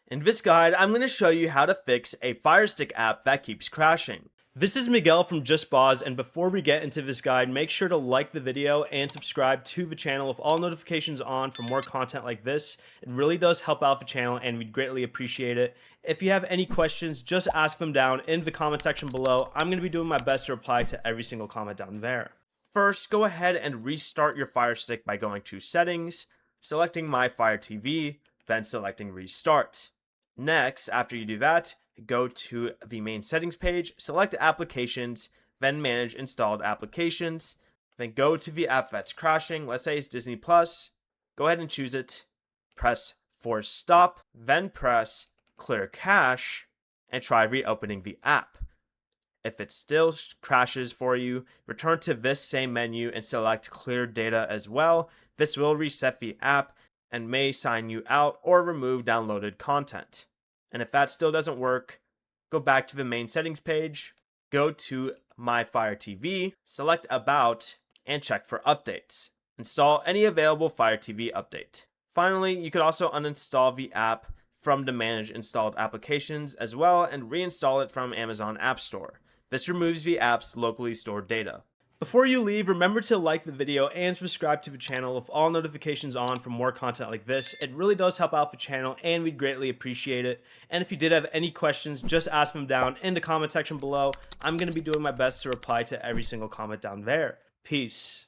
In this guide, I'm going to show you how to fix a Firestick app that keeps crashing. This is Miguel from Just Pause, and before we get into this guide, make sure to like the video and subscribe to the channel with all notifications on for more content like this. It really does help out the channel and we'd greatly appreciate it. If you have any questions, just ask them down in the comment section below. I'm going to be doing my best to reply to every single comment down there. First, go ahead and restart your Firestick by going to Settings, selecting My Fire TV, then selecting Restart. Next, after you do that, go to the main settings page, select Applications, then Manage Installed Applications, then go to the app that's crashing. Let's say it's Disney Plus. Go ahead and choose it, press Force Stop, then press Clear Cache, and try reopening the app. If it still crashes for you, return to this same menu and select Clear Data as well. This will reset the app and may sign you out or remove downloaded content. And if that still doesn't work, go back to the main settings page, go to My Fire TV, select About, and check for updates. Install any available Fire TV update. Finally, you could also uninstall the app from the Manage Installed Applications as well and reinstall it from Amazon App Store. This removes the app's locally stored data. Before you leave, remember to like the video and subscribe to the channel with all notifications on for more content like this. It really does help out the channel and we'd greatly appreciate it. And if you did have any questions, just ask them down in the comment section below. I'm going to be doing my best to reply to every single comment down there. Peace.